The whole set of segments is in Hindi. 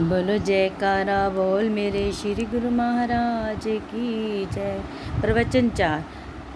बोलो जयकारा बोल मेरे श्री गुरु महाराज की जय। प्रवचन 4।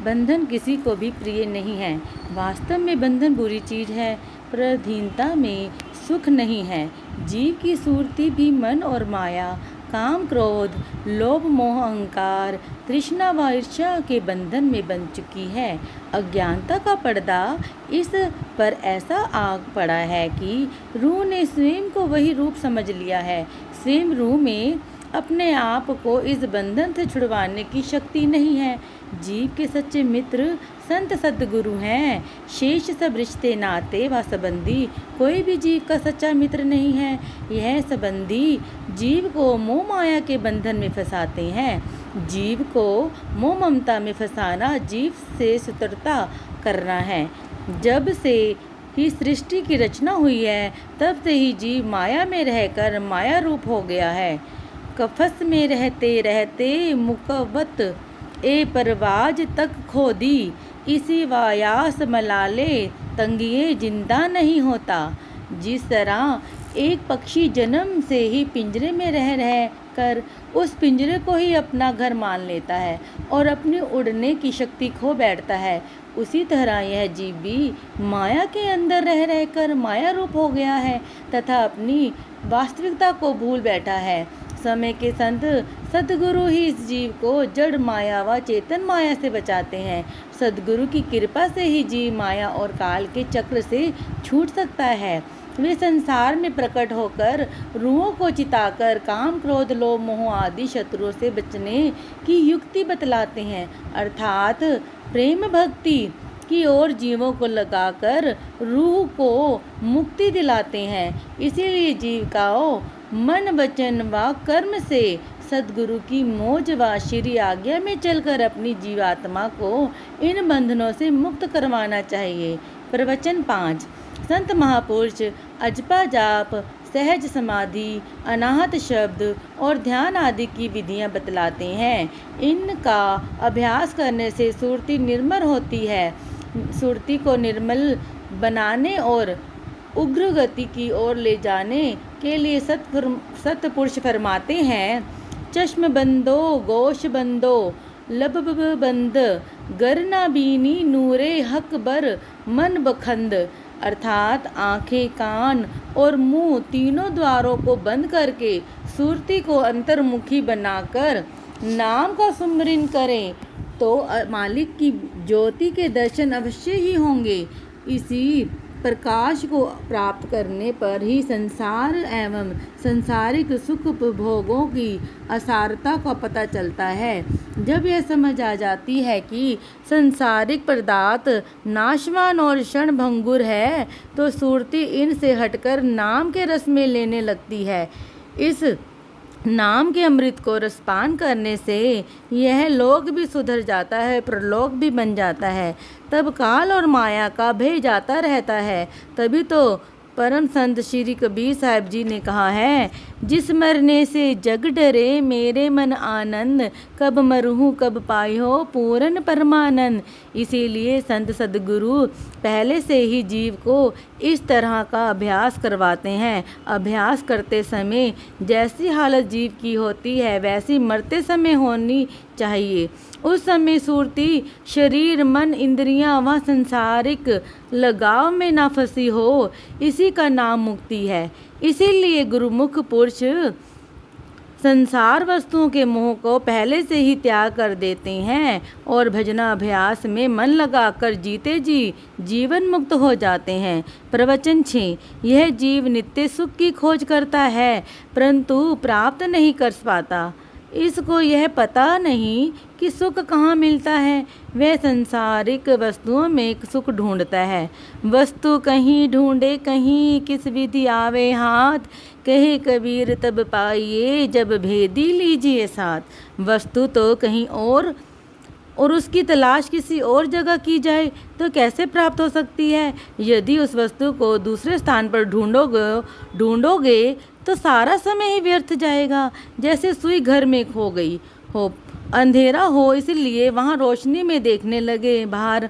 बंधन किसी को भी प्रिय नहीं है। वास्तव में बंधन बुरी चीज है। पराधीनता में सुख नहीं है। जीव की सुरती भी मन और माया, काम क्रोध, लोभ मोह अहंकार, तृष्णा व ईर्ष्या के बंधन में बंध चुकी है। अज्ञानता का पर्दा इस पर ऐसा आग पड़ा है कि रूह ने स्वयं को वही रूप समझ लिया है। स्वयं रूह में अपने आप को इस बंधन से छुड़वाने की शक्ति नहीं है। जीव के सच्चे मित्र संत सद्गुरु हैं। शेष सब रिश्ते नाते व संबंधी कोई भी जीव का सच्चा मित्र नहीं है। यह संबंधी जीव को मोह माया के बंधन में फंसाते हैं। जीव को मोह ममता में फंसाना जीव से स्वतंत्रता करना है। जब से ही सृष्टि की रचना हुई है तब से ही जीव माया में रहकर माया रूप हो गया है। कफस में रहते रहते मुकव्वत ए परवाज तक खो दी, इसी वायास मलाले तंगिए जिंदा नहीं होता। जिस तरह एक पक्षी जन्म से ही पिंजरे में रह कर उस पिंजरे को ही अपना घर मान लेता है और अपनी उड़ने की शक्ति खो बैठता है, उसी तरह यह जीव भी माया के अंदर रह कर माया रूप हो गया है तथा अपनी वास्तविकता को भूल बैठा है। समय के संत सद्गुरु ही इस जीव को जड़ माया व चेतन माया से बचाते हैं। सद्गुरु की कृपा से ही जीव माया और काल के चक्र से छूट सकता है। वे संसार में प्रकट होकर रूहों को चिताकर काम क्रोध लोभ मोह आदि शत्रुओं से बचने की युक्ति बतलाते हैं, अर्थात प्रेम भक्ति की ओर जीवों को लगाकर रूह को मुक्ति दिलाते हैं। इसीलिए जीव का मन वचन व कर्म से सद्गुरु की मौज व श्री आज्ञा में चलकर अपनी जीवात्मा को इन बंधनों से मुक्त करवाना चाहिए। प्रवचन 5। संत महापुरुष अजपा जाप, सहज समाधि, अनाहत शब्द और ध्यान आदि की विधियां बतलाते हैं। इनका अभ्यास करने से सुरती निर्मल होती है। सुरती को निर्मल बनाने और उग्र गति की ओर ले जाने के लिए सत्पुरुष फरमाते हैं, चश्म बंदो गोश बंदो लब बंद, गरना बीनी नूरे हक बर मन बखंद। अर्थात आंखें, कान और मुंह तीनों द्वारों को बंद करके सुरती को अंतर्मुखी बनाकर नाम का सुमिरन करें तो मालिक की ज्योति के दर्शन अवश्य ही होंगे। इसी प्रकाश को प्राप्त करने पर ही संसार एवं संसारिक सुख उपभोगों की असारता का पता चलता है। जब यह समझ आ जाती है कि संसारिक पदार्थ नाशवान और क्षणभंगुर है तो सुरती इनसे हटकर नाम के रस में लेने लगती है। इस नाम के अमृत को रसपान करने से यह लोक भी सुधर जाता है, परलोक भी बन जाता है। तब काल और माया का भय जाता रहता है। तभी तो परम संत श्री कबीर साहब जी ने कहा है, जिस मरने से जग डरे मेरे मन आनंद, कब मरहूँ कब पायो पूर्ण परमानंद। इसीलिए संत सद्गुरु पहले से ही जीव को इस तरह का अभ्यास करवाते हैं। अभ्यास करते समय जैसी हालत जीव की होती है वैसी मरते समय होनी चाहिए। उस समय सुरती शरीर मन इंद्रियां व संसारिक लगाव में ना फंसी हो, इसी का नाम मुक्ति है। इसीलिए गुरुमुख पुरुष संसार वस्तुओं के मोह को पहले से ही त्याग कर देते हैं और भजना अभ्यास में मन लगाकर जीते जी जीवन मुक्त हो जाते हैं। प्रवचन 6। यह जीव नित्य सुख की खोज करता है परंतु प्राप्त नहीं कर पाता। इसको यह पता नहीं कि सुख कहाँ मिलता है। वह संसारिक वस्तुओं में सुख ढूंढता है। वस्तु कहीं ढूंढे कहीं, किस विधि आवे हाथ, कहे कबीर तब पाइए जब भेदी लीजिए साथ। वस्तु तो कहीं और उसकी तलाश किसी और जगह की जाए तो कैसे प्राप्त हो सकती है। यदि उस वस्तु को दूसरे स्थान पर ढूंढोगे तो सारा समय ही व्यर्थ जाएगा। जैसे सुई घर में खो गई हो, अंधेरा हो इसलिए वहाँ रोशनी में देखने लगे बाहर,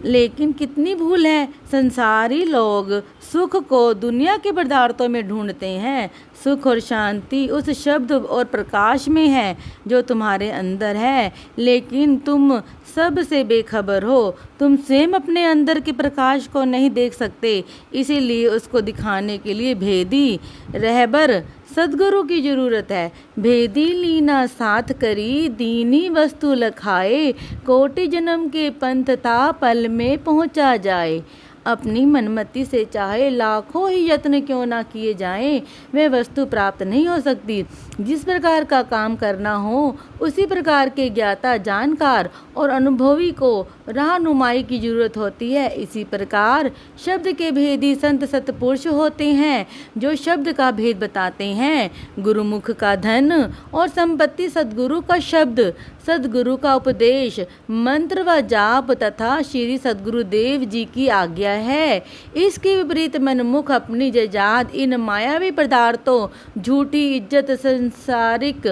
लेकिन कितनी भूल है, संसारी लोग सुख को दुनिया के पदार्थों में ढूंढते हैं। सुख और शांति उस शब्द और प्रकाश में है जो तुम्हारे अंदर है, लेकिन तुम सब से बेखबर हो। तुम स्वयं अपने अंदर के प्रकाश को नहीं देख सकते, इसीलिए उसको दिखाने के लिए भेदी रहबर सदगुरु की जरूरत है। भेदी लीना साथ करी, दीनी वस्तु लखाए, कोटि जन्म के पंथ ता पल में पहुंचा जाए। अपनी मनमति से चाहे लाखों ही यत्न क्यों ना किए जाएं, वह वस्तु प्राप्त नहीं हो सकती। जिस प्रकार का काम करना हो उसी प्रकार के ज्ञाता, जानकार और अनुभवी को रहनुमाई की जरूरत होती है। इसी प्रकार शब्द के भेदी संत सतपुरुष होते हैं जो शब्द का भेद बताते हैं। गुरुमुख का धन और संपत्ति सदगुरु का शब्द, सदगुरु का उपदेश, मंत्र व जाप तथा श्री सदगुरुदेव जी की आज्ञा है। इसके विपरीत मनमुख अपनी जजाद इन मायावी पदार्थों, झूठी इज्जत, संसारिक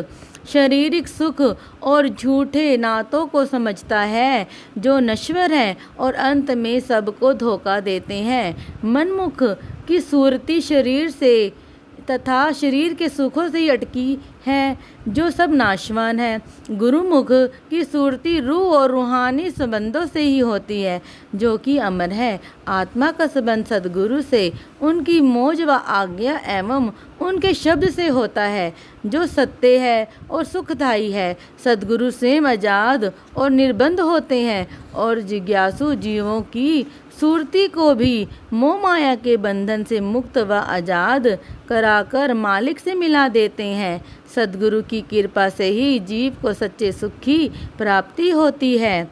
शारीरिक सुख और झूठे नातों को समझता है जो नश्वर हैं और अंत में सबको धोखा देते हैं। मनमुख की सूरती शरीर से तथा शरीर के सुखों से ही अटकी है जो सब नाशवान है। गुरुमुख की सूरती रूह और रूहानी संबंधों से ही होती है जो कि अमर है। आत्मा का संबंध सदगुरु से, उनकी मौज व आज्ञा एवं उनके शब्द से होता है जो सत्य है और सुखदायी है। सदगुरु स्वयं आजाद और निर्बंध होते हैं और जिज्ञासु जीवों की सूरती को भी मोह माया के बंधन से मुक्त व आजाद कराकर मालिक से मिला देते हैं। सदगुरु की कृपा से ही जीव को सच्चे सुख की प्राप्ति होती है।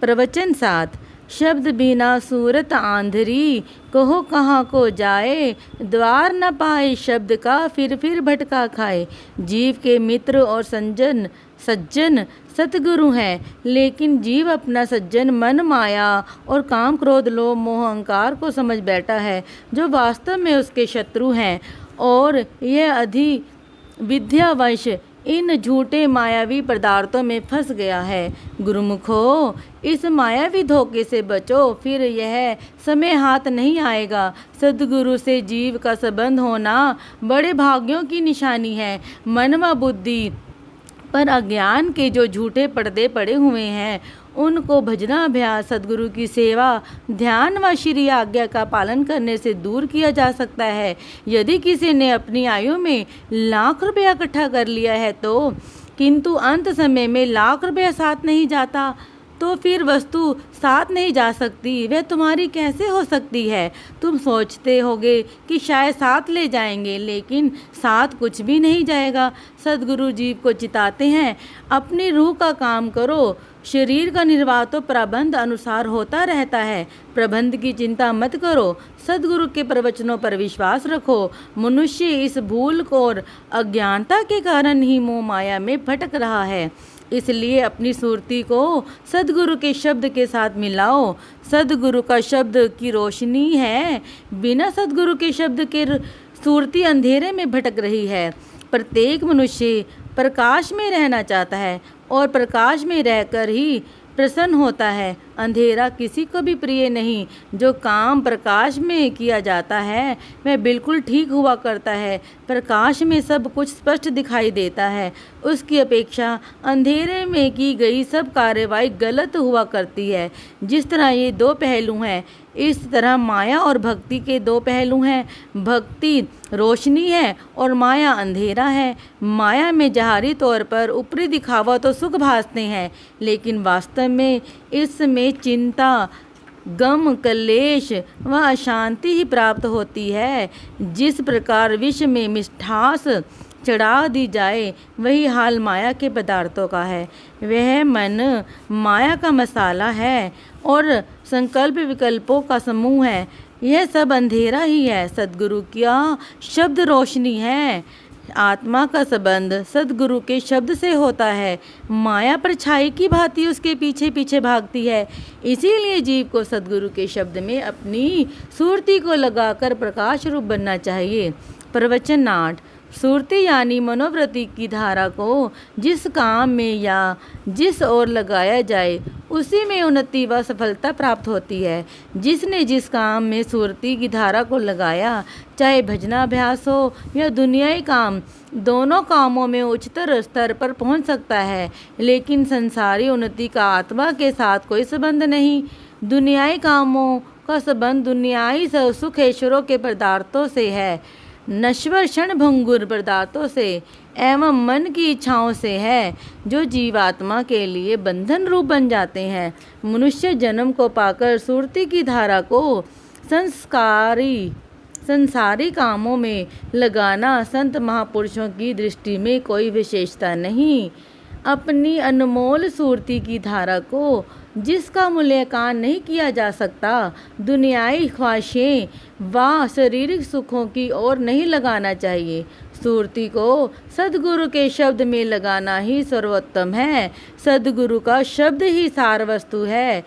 प्रवचन 7। शब्द बिना सूरत आंधरी, कहो कहाँ को जाए, द्वार न पाए शब्द का फिर भटका खाए। जीव के मित्र और सज्जन सतगुरु हैं, लेकिन जीव अपना सज्जन मन माया और काम क्रोध लोभ मोह अहंकार को समझ बैठा है जो वास्तव में उसके शत्रु हैं, और यह विद्यावश इन झूठे मायावी पदार्थों में फंस गया है। गुरुमुखो, इस मायावी धोखे से बचो, फिर यह समय हाथ नहीं आएगा। सदगुरु से जीव का संबंध होना बड़े भाग्यों की निशानी है। मन व बुद्धि पर अज्ञान के जो झूठे पर्दे पड़े हुए हैं उनको भजना अभ्यास, सदगुरु की सेवा, ध्यान व श्री आज्ञा का पालन करने से दूर किया जा सकता है। यदि किसी ने अपनी आयु में लाख रुपया इकट्ठा कर लिया है तो, किंतु अंत समय में लाख रुपया साथ नहीं जाता, तो फिर वस्तु साथ नहीं जा सकती, वह तुम्हारी कैसे हो सकती है? तुम सोचते होगे कि शायद साथ ले जाएंगे, लेकिन साथ कुछ भी नहीं जाएगा। सदगुरु जीव को चिताते हैं, अपनी रूह का काम करो। शरीर का निर्वाह तो प्रबंध अनुसार होता रहता है, प्रबंध की चिंता मत करो। सदगुरु के प्रवचनों पर विश्वास रखो। मनुष्य इस भूल को और अज्ञानता के कारण ही मोह माया में भटक रहा है, इसलिए अपनी सुरती को सदगुरु के शब्द के साथ मिलाओ। सदगुरु का शब्द की रोशनी है, बिना सदगुरु के शब्द के सुरती अंधेरे में भटक रही है। प्रत्येक मनुष्य प्रकाश में रहना चाहता है और प्रकाश में रहकर ही प्रसन्न होता है। अंधेरा किसी को भी प्रिय नहीं। जो काम प्रकाश में किया जाता है वह बिल्कुल ठीक हुआ करता है। प्रकाश में सब कुछ स्पष्ट दिखाई देता है, उसकी अपेक्षा अंधेरे में की गई सब कार्रवाई गलत हुआ करती है। जिस तरह ये दो पहलू हैं, इस तरह माया और भक्ति के दो पहलू हैं। भक्ति रोशनी है और माया अंधेरा है। माया में ज़ाहरी तौर पर ऊपरी दिखावा तो सुख भासते हैं, लेकिन वास्तव में इसमें चिंता, गम, कलेश व अशांति ही प्राप्त होती है। जिस प्रकार विष में मिठास चढ़ा दी जाए, वही हाल माया के पदार्थों का है। वह मन माया का मसाला है और संकल्प विकल्पों का समूह है। यह सब अंधेरा ही है। सदगुरु का शब्द रोशनी है। आत्मा का संबंध सदगुरु के शब्द से होता है। माया परछाई की भांति उसके पीछे पीछे भागती है। इसीलिए जीव को सदगुरु के शब्द में अपनी सुरती को लगाकर प्रकाश रूप बनना चाहिए। प्रवचन 8। सुरती यानी मनोवृत्ति की धारा को जिस काम में या जिस ओर लगाया जाए उसी में उन्नति व सफलता प्राप्त होती है। जिसने जिस काम में सुरती की धारा को लगाया, चाहे भजनाभ्यास हो या दुनियाई काम, दोनों कामों में उच्चतर स्तर पर पहुंच सकता है। लेकिन संसारी उन्नति का आत्मा के साथ कोई संबंध नहीं। दुनियाई कामों का संबंध दुनियाई सुख ऐश्वर्यों के पदार्थों से है, नश्वर क्षणभंगुर पदार्थों से एवं मन की इच्छाओं से है, जो जीवात्मा के लिए बंधन रूप बन जाते हैं। मनुष्य जन्म को पाकर सुरती की धारा को संसारी कामों में लगाना संत महापुरुषों की दृष्टि में कोई विशेषता नहीं। अपनी अनमोल सुरती की धारा को, जिसका मूल्यांकन नहीं किया जा सकता, दुनियाई ख्वाहिशें व शारीरिक सुखों की ओर नहीं लगाना चाहिए। सुरती को सद्गुरु के शब्द में लगाना ही सर्वोत्तम है। सद्गुरु का शब्द ही सार वस्तु है।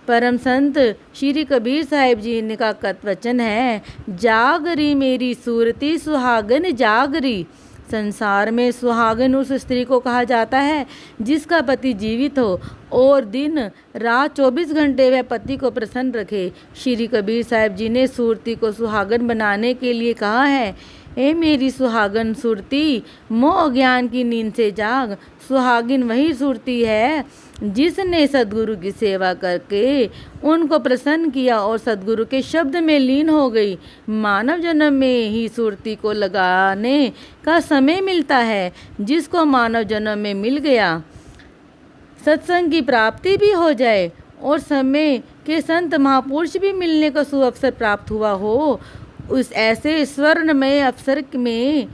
परम संत श्री कबीर साहिब जी का वचन है, जागरी मेरी सुरती सुहागन जागरी। संसार में सुहागन उस स्त्री को कहा जाता है जिसका पति जीवित हो और दिन रात 24 घंटे वह पति को प्रसन्न रखे। श्री कबीर साहिब जी ने सुरती को सुहागन बनाने के लिए कहा है, ए मेरी सुहागन सुरती, मोह ज्ञान की नींद से जाग। सुहागिन वही सुरती है जिसने सद्गुरु की सेवा करके उनको प्रसन्न किया और सद्गुरु के शब्द में लीन हो गई। मानव जन्म में ही सुरती को लगाने का समय मिलता है। जिसको मानव जन्म में मिल गया, सत्संग की प्राप्ति भी हो जाए और समय के संत महापुरुष भी मिलने का सुअवसर प्राप्त हुआ हो, उस ऐसे स्वर्णमय अवसर में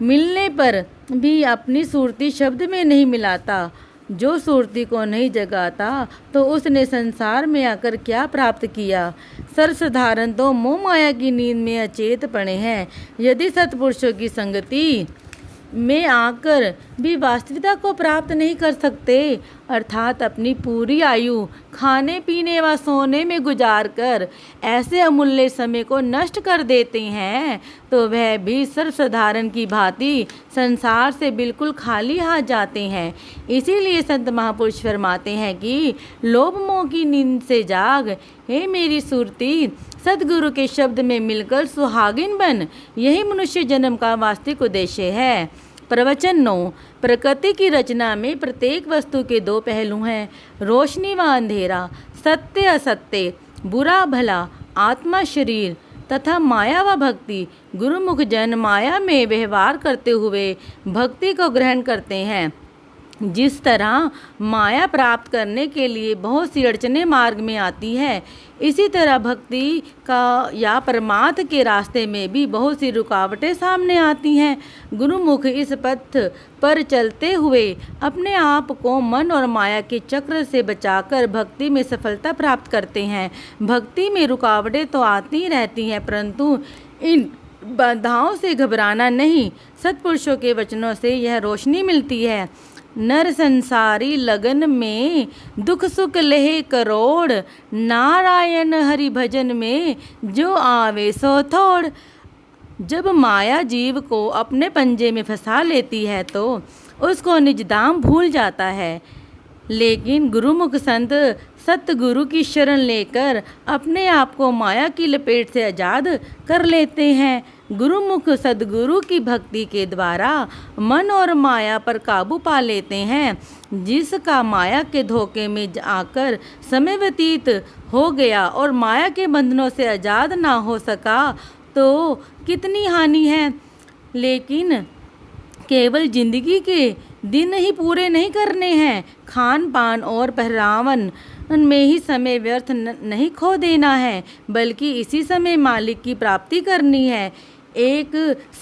मिलने पर भी अपनी सुरती शब्द में नहीं मिलाता। जो सुरती को नहीं जगाता तो उसने संसार में आकर क्या प्राप्त किया। सर्वसाधारण तो मोह माया की नींद में अचेत पड़े हैं। यदि सत्पुरुषों की संगति में आकर भी वास्तविकता को प्राप्त नहीं कर सकते, अर्थात अपनी पूरी आयु खाने पीने व सोने में गुजार कर ऐसे अमूल्य समय को नष्ट कर देते हैं, तो वह भी सर्वसाधारण की भांति संसार से बिल्कुल खाली हाथ जाते हैं। इसीलिए संत महापुरुष फरमाते हैं कि लोभ मोह की नींद से जाग, हे मेरी सुरती, सद्गुरु के शब्द में मिलकर सुहागिन बन। यही मनुष्य जन्म का वास्तविक उद्देश्य है। प्रवचन 9। प्रकृति की रचना में प्रत्येक वस्तु के दो पहलू हैं, रोशनी व अंधेरा, सत्य असत्य, बुरा भला, आत्मा शरीर तथा माया व भक्ति। गुरुमुख जन माया में व्यवहार करते हुए भक्ति को ग्रहण करते हैं। जिस तरह माया प्राप्त करने के लिए बहुत सी अड़चनें मार्ग में आती है, इसी तरह भक्ति का या परमार्थ के रास्ते में भी बहुत सी रुकावटें सामने आती हैं। गुरुमुख इस पथ पर चलते हुए अपने आप को मन और माया के चक्र से बचाकर भक्ति में सफलता प्राप्त करते हैं। भक्ति में रुकावटें तो आती रहती हैं, परंतु इन बाधाओं से घबराना नहीं। सत्पुरुषों के वचनों से यह रोशनी मिलती है। नर संसारी लगन में दुख सुख लेहे करोड़, नारायण हरि भजन में जो आवे सो थोड़। जब माया जीव को अपने पंजे में फंसा लेती है तो उसको निज दाम भूल जाता है, लेकिन गुरुमुख संत सतगुरु की शरण लेकर अपने आप को माया की लपेट से आज़ाद कर लेते हैं। गुरुमुख सद्गुरु की भक्ति के द्वारा मन और माया पर काबू पा लेते हैं। जिसका माया के धोखे में आकर समय व्यतीत हो गया और माया के बंधनों से आज़ाद ना हो सका तो कितनी हानि है। लेकिन केवल जिंदगी के दिन ही पूरे नहीं करने हैं, खान पान और पहरावन में ही समय व्यर्थ नहीं खो देना है, बल्कि इसी समय मालिक की प्राप्ति करनी है। एक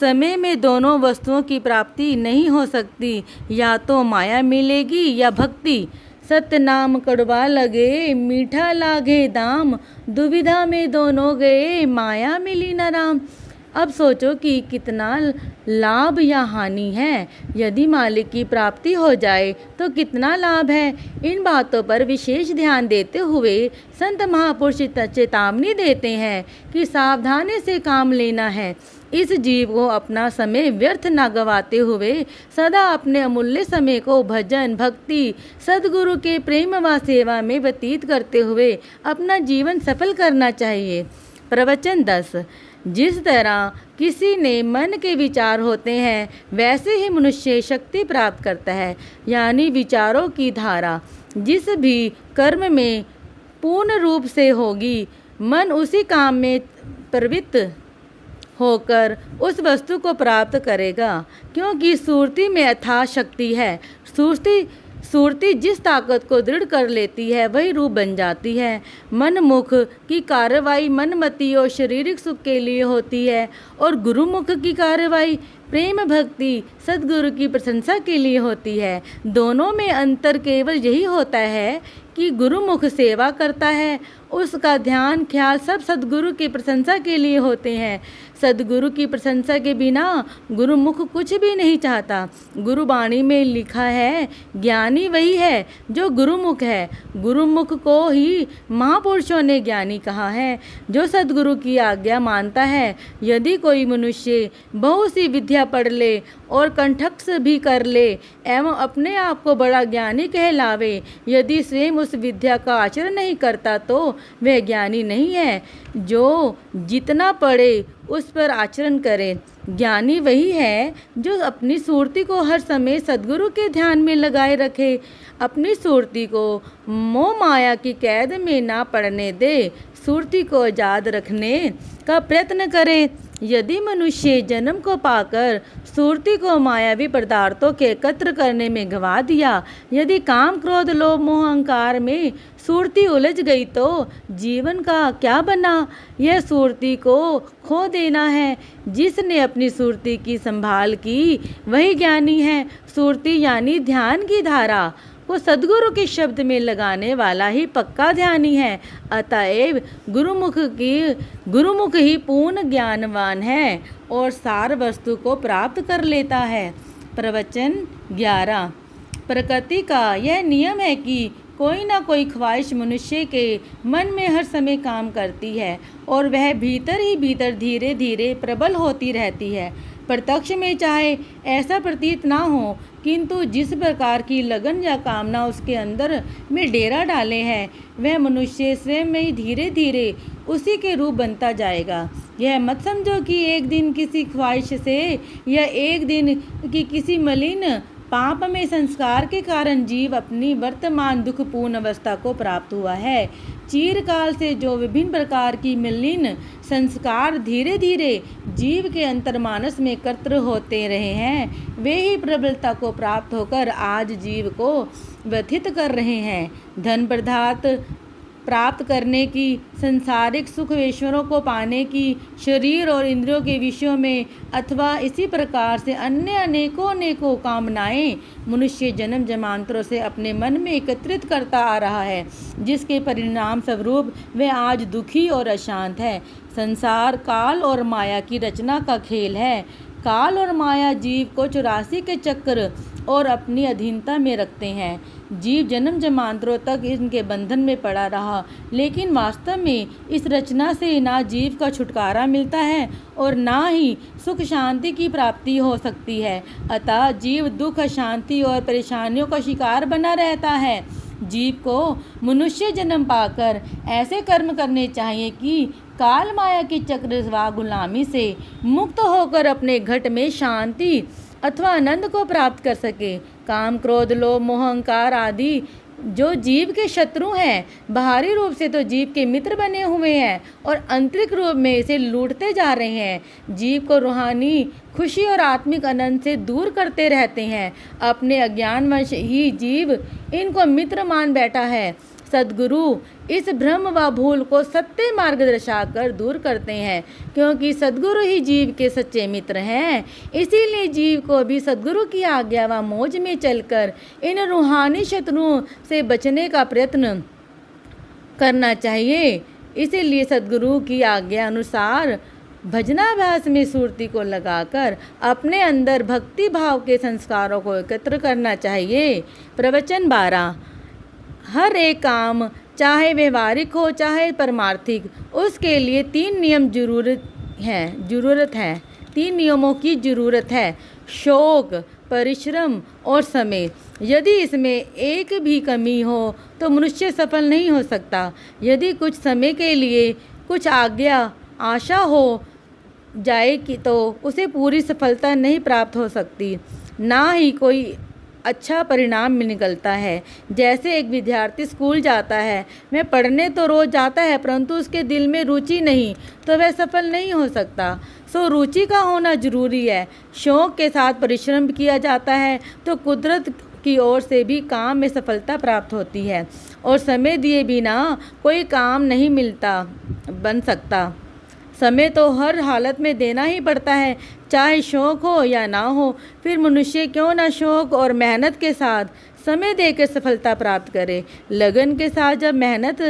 समय में दोनों वस्तुओं की प्राप्ति नहीं हो सकती, या तो माया मिलेगी या भक्ति। सत्य नाम कड़वा लगे मीठा लागे दाम, दुविधा में दोनों गए माया मिली न राम। अब सोचो कि कितना लाभ या हानि है। यदि मालिक की प्राप्ति हो जाए तो कितना लाभ है। इन बातों पर विशेष ध्यान देते हुए संत महापुरुष चेतावनी देते हैं कि सावधानी से काम लेना है। इस जीव को अपना समय व्यर्थ न गवाते हुए सदा अपने अमूल्य समय को भजन, भक्ति, सद्गुरु के प्रेम व सेवा में व्यतीत करते हुए अपना जीवन सफल करना चाहिए। प्रवचन 10। जिस तरह किसी ने मन के विचार होते हैं वैसे ही मनुष्य शक्ति प्राप्त करता है, यानी विचारों की धारा जिस भी कर्म में पूर्ण रूप से होगी, मन उसी काम में प्रवृत्त होकर उस वस्तु को प्राप्त करेगा, क्योंकि सुरती में अथाह शक्ति है। सुरती जिस ताकत को दृढ़ कर लेती है वही रूप बन जाती है। मन मुख की कार्रवाई मनमति और शारीरिक सुख के लिए होती है और गुरुमुख की कार्रवाई प्रेम, भक्ति, सद्गुरु की प्रशंसा के लिए होती है। दोनों में अंतर केवल यही होता है कि गुरुमुख सेवा करता है, उसका ध्यान ख्याल सब सद्गुरु की प्रशंसा के लिए होते हैं। सद्गुरु की प्रशंसा के बिना गुरुमुख कुछ भी नहीं चाहता। गुरुवाणी में लिखा है, ज्ञानी वही है जो गुरुमुख है। गुरुमुख को ही महापुरुषों ने ज्ञानी कहा है, जो सद्गुरु की आज्ञा मानता है। यदि कोई मनुष्य बहुत सी विद्या पढ़ ले और कंठस्थ भी कर ले एवं अपने आप को बड़ा ज्ञानी कहलावे, यदि स्वयं उस विद्या का आचरण नहीं करता तो वह ज्ञानी नहीं है। जो जितना पढ़े उस पर आचरण करे। ज्ञानी वही है जो अपनी सुरती को हर समय सद्गुरु के ध्यान में लगाए रखे, अपनी सुरती को मोह माया की कैद में ना पड़ने दे, सुरती को आजाद रखने का प्रयत्न करे। यदि मनुष्य जन्म को पाकर सुरती को मायावी पदार्थों के एकत्र करने में गंवा दिया, यदि काम, क्रोध, लोभ, मोह, अहंकार में सुरती उलझ गई तो जीवन का क्या बना। यह सुरती को खो देना है। जिसने अपनी सुरती की संभाल की वही ज्ञानी है। सुरती यानी ध्यान की धारा को सद्गुरु के शब्द में लगाने वाला ही पक्का ध्यानी है। अतएव गुरुमुख ही पूर्ण ज्ञानवान है और सार वस्तु को प्राप्त कर लेता है। प्रवचन 11। प्रकृति का यह नियम है कि कोई ना कोई ख्वाहिश मनुष्य के मन में हर समय काम करती है और वह भीतर ही भीतर धीरे धीरे प्रबल होती रहती है। प्रत्यक्ष में चाहे ऐसा प्रतीत ना हो, किंतु जिस प्रकार की लगन या कामना उसके अंदर में डेरा डाले है, वह मनुष्य स्वयं में ही धीरे धीरे उसी के रूप बनता जाएगा। यह मत समझो कि एक दिन किसी ख्वाहिश से या एक दिन की किसी मलिन पाप में संस्कार के कारण जीव अपनी वर्तमान दुखपूर्ण अवस्था को प्राप्त हुआ है। चिरकाल से जो विभिन्न प्रकार की मलिन संस्कार धीरे धीरे जीव के अंतर्मानस में एकत्र होते रहे हैं, वे ही प्रबलता को प्राप्त होकर आज जीव को व्यथित कर रहे हैं। धन पदार्थ प्राप्त करने की, संसारिक सुख ईश्वरों को पाने की, शरीर और इंद्रियों के विषयों में अथवा इसी प्रकार से अन्य अनेकों कामनाएं मनुष्य जन्म जन्मांतरों से अपने मन में एकत्रित करता आ रहा है, जिसके परिणाम स्वरूप वह आज दुखी और अशांत है। संसार काल और माया की रचना का खेल है। काल और माया जीव को 84 के चक्र और अपनी अधीनता में रखते हैं। जीव जन्म जन्मांतरों तक इनके बंधन में पड़ा रहा, लेकिन वास्तव में इस रचना से ना जीव का छुटकारा मिलता है और ना ही सुख शांति की प्राप्ति हो सकती है। अतः जीव दुख, अशांति और परेशानियों का शिकार बना रहता है। जीव को मनुष्य जन्म पाकर ऐसे कर्म करने चाहिए कि काल माया की चक्र व गुलामी से मुक्त होकर अपने घट में शांति अथवा आनंद को प्राप्त कर सके। काम, क्रोध, लोभ, मोह, अहंकार आदि जो जीव के शत्रु हैं, बाहरी रूप से तो जीव के मित्र बने हुए हैं और आंतरिक रूप में इसे लूटते जा रहे हैं। जीव को रूहानी खुशी और आत्मिक आनंद से दूर करते रहते हैं। अपने अज्ञानवश ही जीव इनको मित्र मान बैठा है। सद्गुरु इस भ्रम व भूल को सत्य मार्ग दर्शाकर दूर करते हैं, क्योंकि सद्गुरु ही जीव के सच्चे मित्र हैं। इसीलिए जीव को भी सद्गुरु की आज्ञा व मौज में चलकर इन रूहानी शत्रुओं से बचने का प्रयत्न करना चाहिए। इसीलिए सद्गुरु की आज्ञा अनुसार भजनाभ्यास में सुरती को लगाकर अपने अंदर भक्ति भाव के संस्कारों को एकत्र करना चाहिए। प्रवचन 12। हर एक काम चाहे व्यवहारिक हो चाहे परमार्थिक, उसके लिए 3 नियम जरूरत है 3 नियमों की ज़रूरत है: शौक, परिश्रम और समय। यदि इसमें एक भी कमी हो तो मनुष्य सफल नहीं हो सकता। यदि कुछ समय के लिए कुछ आशा हो जाए कि तो उसे पूरी सफलता नहीं प्राप्त हो सकती, ना ही कोई अच्छा परिणाम निकलता है। जैसे एक विद्यार्थी स्कूल जाता है, वह पढ़ने तो रोज़ जाता है परंतु उसके दिल में रुचि नहीं तो वह सफल नहीं हो सकता। सो रुचि का होना जरूरी है। शौक के साथ परिश्रम किया जाता है तो कुदरत की ओर से भी काम में सफलता प्राप्त होती है, और समय दिए बिना कोई काम नहीं बन सकता। समय तो हर हालत में देना ही पड़ता है, चाहे शौक हो या ना हो। फिर मनुष्य क्यों ना शौक और मेहनत के साथ समय देकर सफलता प्राप्त करे। लगन के साथ जब मेहनत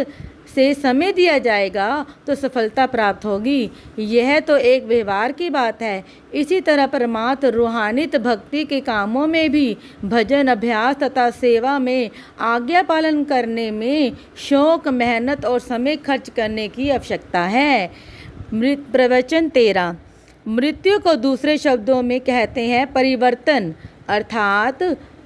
से समय दिया जाएगा तो सफलता प्राप्त होगी। यह तो एक व्यवहार की बात है। इसी तरह परमात्म रूहानियत भक्ति के कामों में भी भजन, अभ्यास तथा सेवा में आज्ञा पालन करने में शौक, मेहनत और समय खर्च करने की आवश्यकता है। प्रवचन 13। मृत्यु को दूसरे शब्दों में कहते हैं परिवर्तन, अर्थात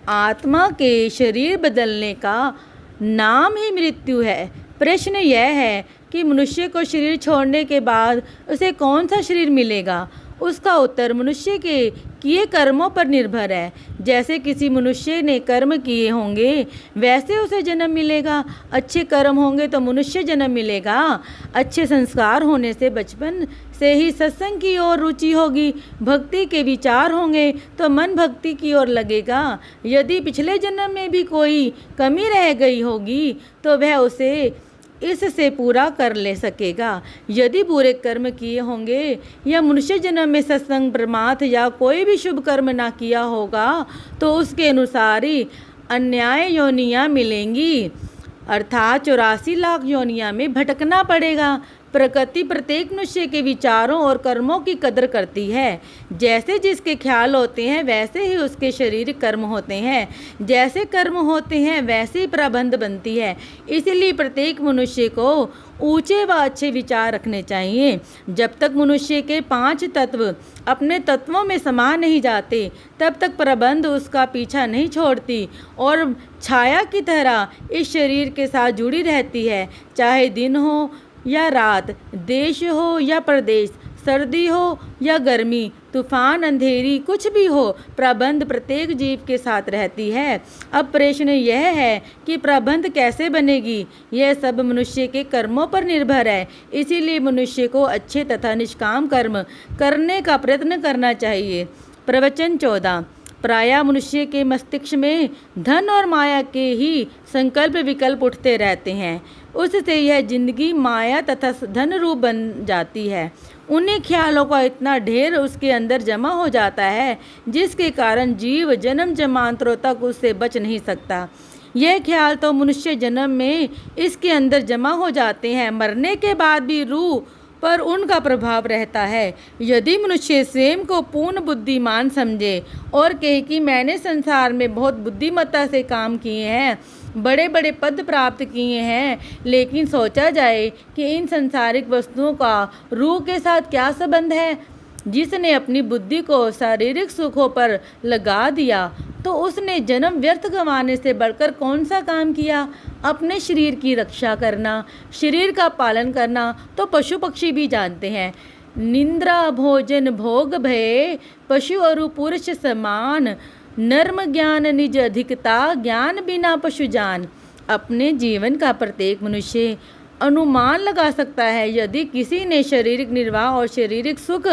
आत्मा के शरीर बदलने का नाम ही मृत्यु है। प्रश्न यह है कि मनुष्य को शरीर छोड़ने के बाद उसे कौन सा शरीर मिलेगा। उसका उत्तर मनुष्य के किए कर्मों पर निर्भर है। जैसे किसी मनुष्य ने कर्म किए होंगे वैसे उसे जन्म मिलेगा। अच्छे कर्म होंगे तो मनुष्य जन्म मिलेगा। अच्छे संस्कार होने से बचपन से ही सत्संग की ओर रुचि होगी। भक्ति के विचार होंगे तो मन भक्ति की ओर लगेगा। यदि पिछले जन्म में भी कोई कमी रह गई होगी तो वह उसे इससे पूरा कर ले सकेगा। यदि बुरे कर्म किए होंगे या मनुष्य जन्म में सत्संग, परमार्थ या कोई भी शुभ कर्म ना किया होगा तो उसके अनुसार ही अन्याय योनियाँ मिलेंगी, अर्थात 84 लाख योनियाँ में भटकना पड़ेगा। प्रकृति प्रत्येक मनुष्य के विचारों और कर्मों की कदर करती है। जैसे जिसके ख्याल होते हैं वैसे ही उसके शारीरिक कर्म होते हैं। जैसे कर्म होते हैं वैसे ही प्रबंध बनती है। इसलिए प्रत्येक मनुष्य को ऊंचे व अच्छे विचार रखने चाहिए। जब तक मनुष्य के 5 तत्व अपने तत्वों में समा नहीं जाते तब तक प्रबंध उसका पीछा नहीं छोड़ती और छाया की तरह इस शरीर के साथ जुड़ी रहती है। चाहे दिन हो या रात, देश हो या प्रदेश, सर्दी हो या गर्मी, तूफान, अंधेरी, कुछ भी हो, प्रबंध प्रत्येक जीव के साथ रहती है। अब प्रश्न यह है कि प्रबंध कैसे बनेगी। यह सब मनुष्य के कर्मों पर निर्भर है। इसीलिए मनुष्य को अच्छे तथा निष्काम कर्म करने का प्रयत्न करना चाहिए। प्रवचन 14। प्रायः मनुष्य के मस्तिष्क में धन और माया के ही संकल्प विकल्प उठते रहते हैं। उससे यह जिंदगी माया तथा धन रूप बन जाती है। उन्हीं ख्यालों का इतना ढेर उसके अंदर जमा हो जाता है जिसके कारण जीव जन्म जन्मांतरों तक उससे बच नहीं सकता। यह ख्याल तो मनुष्य जन्म में इसके अंदर जमा हो जाते हैं, मरने के बाद भी रूह पर उनका प्रभाव रहता है। यदि मनुष्य स्वयं को पूर्ण बुद्धिमान समझे और कहे कि मैंने संसार में बहुत बुद्धिमत्ता से काम किए हैं, बड़े बड़े पद प्राप्त किए हैं, लेकिन सोचा जाए कि इन सांसारिक वस्तुओं का रूह के साथ क्या संबंध है। जिसने अपनी बुद्धि को शारीरिक सुखों पर लगा दिया तो उसने जन्म व्यर्थ गंवाने से बढ़कर कौन सा काम किया। अपने शरीर की रक्षा करना, शरीर का पालन करना तो पशु पक्षी भी जानते हैं। निंद्रा भोजन भोग भय, पशु और पुरुष समान, नर्म ज्ञान निज अधिकता, ज्ञान बिना पशु जान। अपने जीवन का प्रत्येक मनुष्य अनुमान लगा सकता है। यदि किसी ने शारीरिक निर्वाह और शारीरिक सुख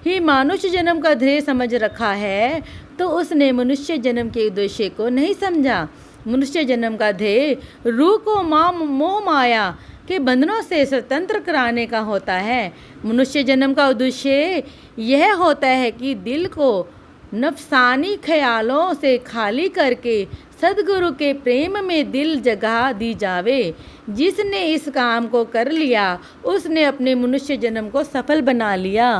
ही मनुष्य जन्म का ध्येय समझ रखा है तो उसने मनुष्य जन्म के उद्देश्य को नहीं समझा। मनुष्य जन्म का ध्येय रूह को मोह माया के बंधनों से स्वतंत्र कराने का होता है। मनुष्य जन्म का उद्देश्य यह होता है कि दिल को नफसानी ख्यालों से खाली करके सद्गुरु के प्रेम में दिल जगा दी जावे। जिसने इस काम को कर लिया उसने अपने मनुष्य जन्म को सफल बना लिया।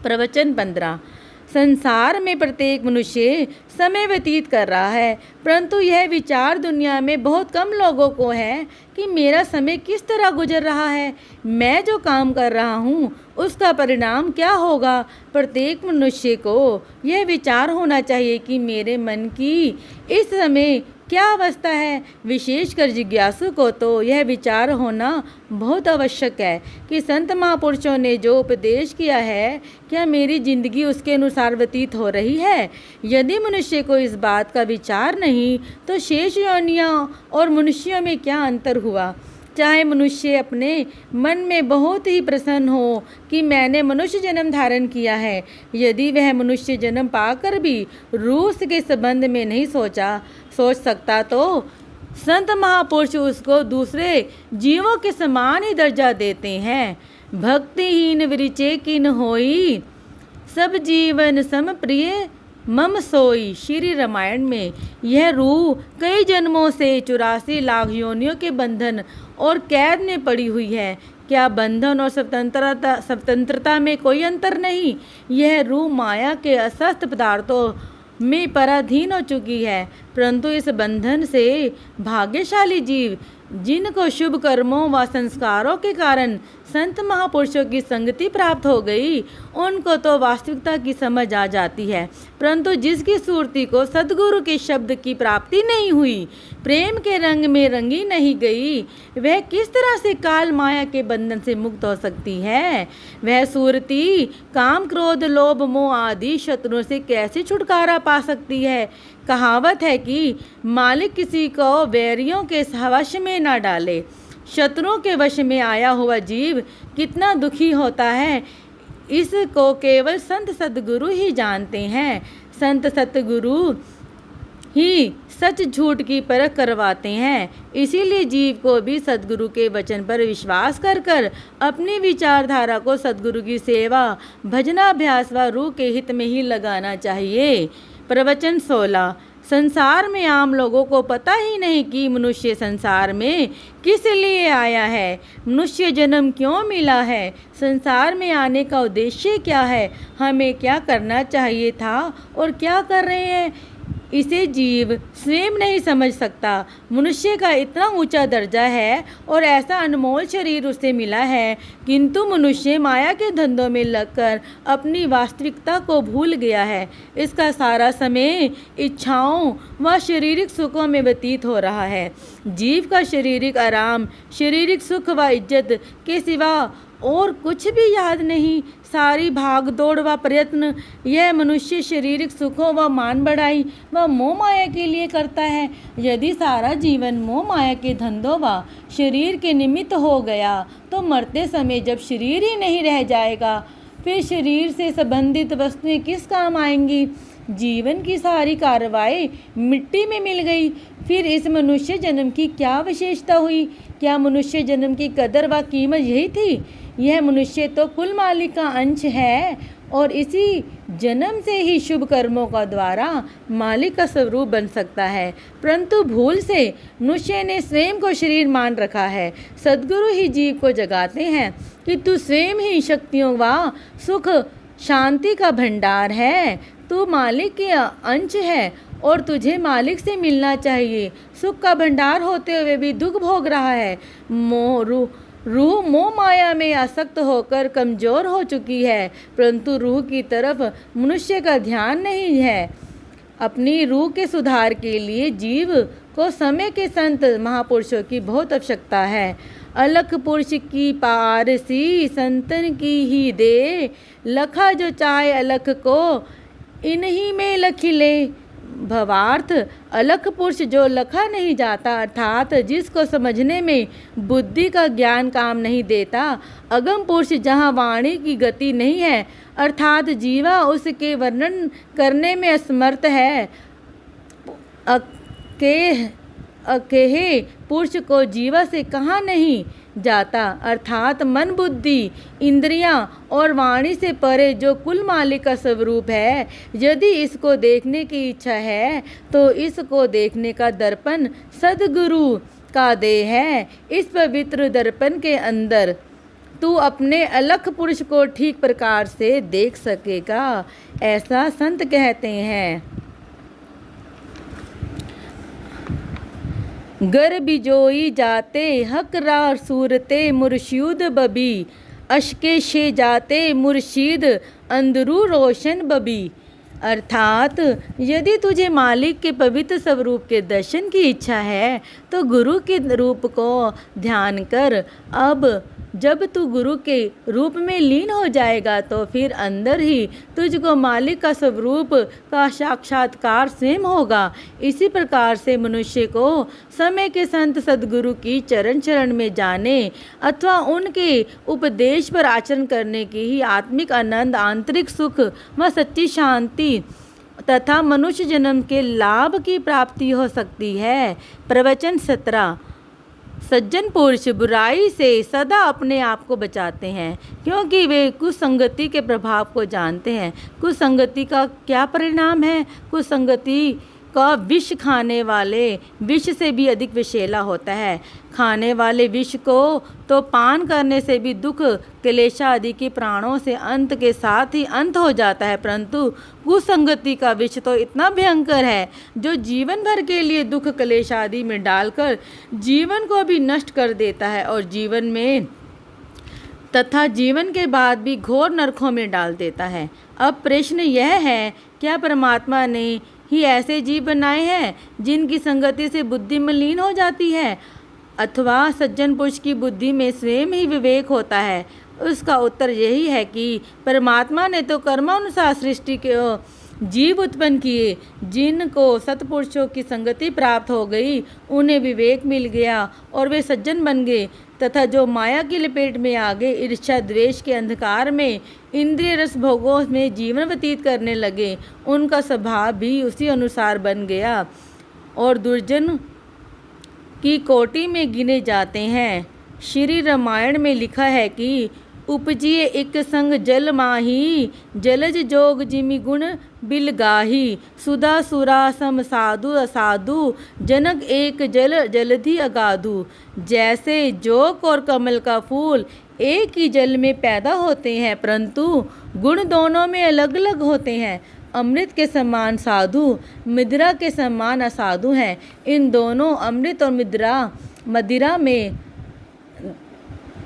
प्रवचन 15। संसार में प्रत्येक मनुष्य समय व्यतीत कर रहा है, परंतु यह विचार दुनिया में बहुत कम लोगों को है कि मेरा समय किस तरह गुजर रहा है, मैं जो काम कर रहा हूँ उसका परिणाम क्या होगा। प्रत्येक मनुष्य को यह विचार होना चाहिए कि मेरे मन की इस समय क्या अवस्था है। विशेषकर जिज्ञासु को तो यह विचार होना बहुत आवश्यक है कि संत महापुरुषों ने जो उपदेश किया है, क्या मेरी जिंदगी उसके अनुसार व्यतीत हो रही है। यदि मनुष्य को इस बात का विचार नहीं तो शेष योनियों और मनुष्यों में क्या अंतर हुआ। चाहे मनुष्य अपने मन में बहुत ही प्रसन्न हो कि मैंने मनुष्य जन्म धारण किया है, यदि वह मनुष्य जन्म पाकर भी रूह के संबंध में नहीं सोच सकता तो संत महापुरुष उसको दूसरे जीवों के समान ही दर्जा देते हैं। भक्तिहीन विरिचे किन होई, सब जीवन सम प्रिय मम सोई। श्री रामायण में यह रूह कई जन्मों से 84 लाख योनियों के बंधन और कैद में पड़ी हुई है। क्या बंधन और स्वतंत्रता में कोई अंतर नहीं। यह रूह माया के अस्वस्थ पदार्थों में पराधीन हो चुकी है, परंतु इस बंधन से भाग्यशाली जीव जिनको शुभ कर्मों व संस्कारों के कारण संत महापुरुषों की संगति प्राप्त हो गई, उनको तो वास्तविकता की समझ आ जाती है, परंतु जिसकी सुरती को सद्गुरु के शब्द की प्राप्ति नहीं हुई, प्रेम के रंग में रंगी नहीं गई, वह किस तरह से काल माया के बंधन से मुक्त हो सकती है। वह सुरती काम क्रोध लोभ मोह आदि शत्रुओं से कैसे छुटकारा पा सकती है। कहावत है कि मालिक किसी को वैरियों के वश में न डाले। शत्रुओं के वश में आया हुआ जीव कितना दुखी होता है, इसको केवल संत सद्गुरु ही जानते हैं। संत सद्गुरु ही सच झूठ की परख करवाते हैं। इसीलिए जीव को भी सद्गुरु के वचन पर विश्वास कर अपनी विचारधारा को सद्गुरु की सेवा भजनाभ्यास व रूह के हित में ही लगाना चाहिए। प्रवचन 16। संसार में आम लोगों को पता ही नहीं कि मनुष्य संसार में किस लिए आया है, मनुष्य जन्म क्यों मिला है, संसार में आने का उद्देश्य क्या है, हमें क्या करना चाहिए था और क्या कर रहे हैं, इसे जीव स्वयं नहीं समझ सकता। मनुष्य का इतना ऊंचा दर्जा है और ऐसा अनमोल शरीर उसे मिला है, किंतु मनुष्य माया के धंधों में लगकर अपनी वास्तविकता को भूल गया है। इसका सारा समय इच्छाओं व शारीरिक सुखों में व्यतीत हो रहा है। जीव का शारीरिक आराम, शारीरिक सुख व इज्जत के सिवा और कुछ भी याद नहीं। सारी भाग दौड़ व प्रयत्न यह मनुष्य शारीरिक सुखों व मान बढ़ाई व मोह माया के लिए करता है। यदि सारा जीवन मोह माया के धंधों व शरीर के निमित्त हो गया तो मरते समय जब शरीर ही नहीं रह जाएगा, फिर शरीर से संबंधित वस्तुएं किस काम आएंगी। जीवन की सारी कार्रवाई मिट्टी में मिल गई। फिर इस मनुष्य जन्म की क्या विशेषता हुई। क्या मनुष्य जन्म की कदर व कीमत यही थी। यह मनुष्य तो कुल मालिक का अंश है और इसी जन्म से ही शुभ कर्मों का द्वारा मालिक का स्वरूप बन सकता है, परंतु भूल से मनुष्य ने स्वयं को शरीर मान रखा है। सद्गुरु ही जीव को जगाते हैं कि तू स्वयं ही शक्तियों व सुख शांति का भंडार है, तू मालिक के अंश है और तुझे मालिक से मिलना चाहिए। सुख का भंडार होते हुए भी दुख भोग रहा है। रूह मोह माया में आसक्त होकर कमजोर हो चुकी है, परंतु रूह की तरफ मनुष्य का ध्यान नहीं है। अपनी रूह के सुधार के लिए जीव को समय के संत महापुरुषों की बहुत आवश्यकता है। अलख पुरुष की पारसी संतन की ही दे, लखा जो चाहे अलख को इन्हीं में लखी ले। भवार्थ अलख पुरुष जो लखा नहीं जाता, अर्थात जिसको समझने में बुद्धि का ज्ञान काम नहीं देता। अगम पुरुष जहाँ वाणी की गति नहीं है, अर्थात जीवा उसके वर्णन करने में असमर्थ है। अकेहे पुरुष को जीवा से कहाँ नहीं जाता, अर्थात मन, बुद्धि, इंद्रियां और वाणी से परे जो कुल मालिक का स्वरूप है, यदि इसको देखने की इच्छा है तो इसको देखने का दर्पण सद्गुरु का देह है। इस पवित्र दर्पण के अंदर तू अपने अलख पुरुष को ठीक प्रकार से देख सकेगा, ऐसा संत कहते हैं। गर बिजोई जाते हकरार सूरते मुर्शिद बबी, अशके शे जाते मुर्शिद अंदरू रोशन बबी। अर्थात यदि तुझे मालिक के पवित्र स्वरूप के दर्शन की इच्छा है तो गुरु के रूप को ध्यान कर। अब जब तू गुरु के रूप में लीन हो जाएगा तो फिर अंदर ही तुझको मालिक का स्वरूप का साक्षात्कार स्वयं होगा। इसी प्रकार से मनुष्य को समय के संत सद्गुरु की चरण चरण में जाने अथवा उनके उपदेश पर आचरण करने की ही आत्मिक आनंद, आंतरिक सुख व सच्ची शांति तथा मनुष्य जन्म के लाभ की प्राप्ति हो सकती है। प्रवचन 17। सज्जन पुरुष बुराई से सदा अपने आप को बचाते हैं, क्योंकि वे कुसंगति के प्रभाव को जानते हैं। कुसंगति का क्या परिणाम है? कुसंगति का विष खाने वाले विष से भी अधिक विषैला होता है। खाने वाले विष को तो पान करने से भी दुख, क्लेश आदि के प्राणों से अंत के साथ ही अंत हो जाता है, परंतु कुसंगति का विष तो इतना भयंकर है जो जीवन भर के लिए दुख, क्लेश आदि में डालकर जीवन को भी नष्ट कर देता है और जीवन में तथा जीवन के बाद भी घोर नरकों में डाल देता है। अब प्रश्न यह है, क्या परमात्मा ने ही ऐसे जीव बनाए हैं जिनकी संगति से बुद्धि मलिन हो जाती है, अथवा सज्जन पुरुष की बुद्धि में स्वयं ही विवेक होता है? उसका उत्तर यही है कि परमात्मा ने तो कर्मानुसार सृष्टि के जीव उत्पन्न किए। जिनको सत्पुरुषों की संगति प्राप्त हो गई उन्हें विवेक मिल गया और वे सज्जन बन गए, तथा जो माया की लपेट में आ गए, ईर्ष्या द्वेष के अंधकार में इंद्रिय रस भोगों में जीवन व्यतीत करने लगे, उनका स्वभाव भी उसी अनुसार बन गया और दुर्जन की कोटि में गिने जाते हैं। श्री रामायण में लिखा है कि उपजिए एक संग जल माही, जलज जोग जिमि गुण बिलगाही, सुधा सुरा सम साधु असाधु, जनक एक जल जलधि अगाधु। जैसे जोग और कमल का फूल एक ही जल में पैदा होते हैं, परंतु गुण दोनों में अलग अलग होते हैं। अमृत के समान साधु, मदिरा के समान असाधु हैं। इन दोनों अमृत और मदिरा में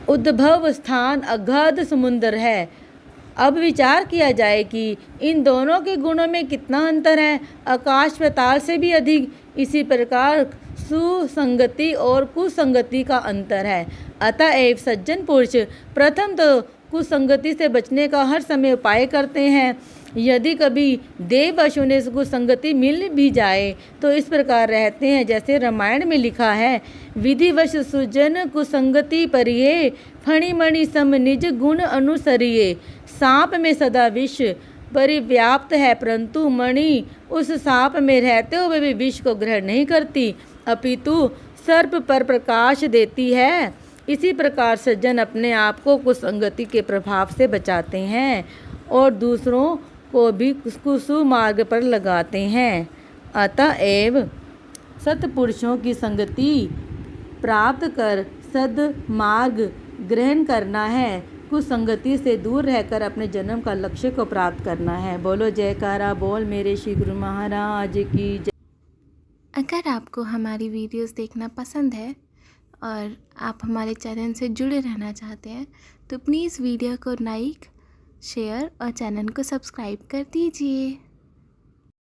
उद्भव स्थान अगाध समुद्र है। अब विचार किया जाए कि इन दोनों के गुणों में कितना अंतर है, आकाश पाताल से भी अधिक। इसी प्रकार सुसंगति और कुसंगति का अंतर है। अतएव सज्जन पुरुष प्रथम तो कुसंगति से बचने का हर समय उपाय करते हैं। यदि कभी देववश उन्हें कुसंगति मिल भी जाए तो इस प्रकार रहते हैं जैसे रामायण में लिखा है, विधिवश सुजन कुसंगति परिये, फणिमणि सम निज गुण अनुसरिये। सांप में सदा विष परिव्याप्त है, परंतु मणि उस सांप में रहते हुए भी विष को ग्रहण नहीं करती, अपितु सर्प पर प्रकाश देती है। इसी प्रकार सज्जन अपने आप को कुसंगति के प्रभाव से बचाते हैं और दूसरों को भी कुसुमार्ग पर लगाते हैं। अतएव सत्पुरुषों की संगति प्राप्त कर सद्मार्ग ग्रहण करना है, कुसंगति से दूर रहकर अपने जन्म का लक्ष्य को प्राप्त करना है। बोलो जयकारा बोल मेरे श्री गुरु महाराज की जय। अगर आपको हमारी वीडियोस देखना पसंद है और आप हमारे चैनल से जुड़े रहना चाहते हैं तो प्लीज़ वीडियो को लाइक, शेयर और चैनल को सब्सक्राइब कर दीजिए।